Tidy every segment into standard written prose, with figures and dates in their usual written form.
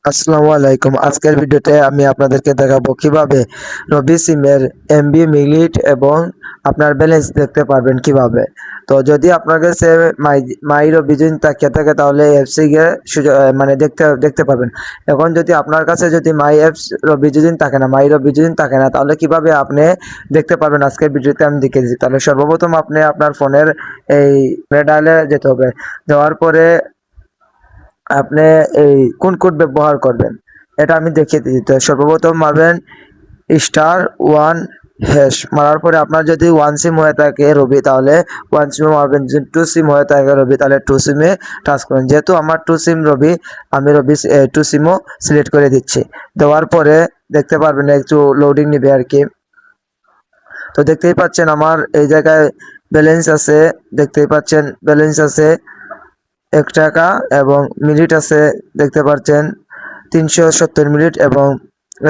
আসসালামু আলাইকুম। আজকের ভিডিওতে আমি আপনাদেরকে দেখাবো কিভাবে রবি সিমের এমবি মিনিট এবং আপনার ব্যালেন্স দেখতে পারবেন কিভাবে। তো যদি আপনার কাছে মাই রবি যদি থাকে তাহলে অ্যাপসে গিয়ে মানে দেখতে পাবেন। এখন যদি আপনার কাছে যদি মাই অ্যাপস রবি যদি থাকে না, মাই রবি যদি থাকে না, তাহলে কিভাবে আপনি দেখতে পারবেন আজকের ভিডিওতে আমি দেখিয়ে দিচ্ছি। তাহলে সর্বপ্রথম আপনি আপনার ফোনের এই ডায়ালে যেতে হবে। যাওয়ার পরে আপনি এই কোন কোড ব্যবহার করবেন এটা আমি দেখিয়ে দিতে। সর্বপ্রথম মারবেন *1# মারার পরে আপনার যদি 1 সিম হয়ে থাকে রবি তাহলে 1 সিমে মারবেন, যদি 2 সিম হয়ে থাকে রবি তাহলে 2 সিমে টাচ করবেন। যেহেতু আমার 2 সিম রবি, আমি রবি 2 সিমও সিলেক্ট করে দিচ্ছি। দেওয়ার পরে দেখতে পারবেন একটু লোডিং নেবে আর কি। তো দেখতেই পাচ্ছেন আমার এই জায়গায় ব্যালেন্স আছে, দেখতেই পাচ্ছেন ব্যালেন্স আছে 1 টাকা এবং মিনিট আছে দেখতে পাচ্ছেন 370 মিনিট এবং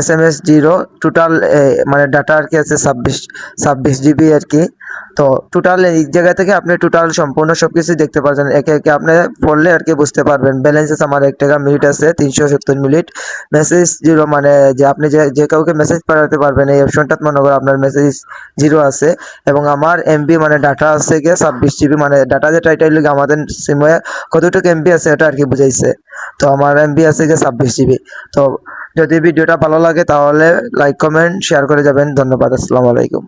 SMS 0। টোটাল মানে ডাটা আর কি আছে 26 জিবি আর কি। তো টোটাল এই জায়গা থেকে আপনি টোটাল সম্পূর্ণ সবকিছু দেখতে পাচ্ছেন, একে একে আপনি পড়লে আর কি বুঝতে পারবেন। ব্যালেন্স আছে আমার 1 টাকা, মিনিট আছে 370 মিনিট, মেসেজ 0 মানে যে আপনি যে কাউকে মেসেজ পাঠাতে পারবেন এই অপশনটা মনে করো আপনার মেসেজ 0 আছে। এবং আমার এমবি মানে ডাটা আছে গিয়ে 26 জিবি, মানে ডাটা যেটা এটা হলো আমাদের সিমে কতটুকু এমবি আছে এটা আর কি বুঝাইছে। তো আমার এমবি আছে গিয়ে 26 জিবি। তো যদি ভিডিওটা ভালো লাগে তাহলে লাইক কমেন্ট শেয়ার করে যাবেন। ধন্যবাদ। আসসালামু আলাইকুম।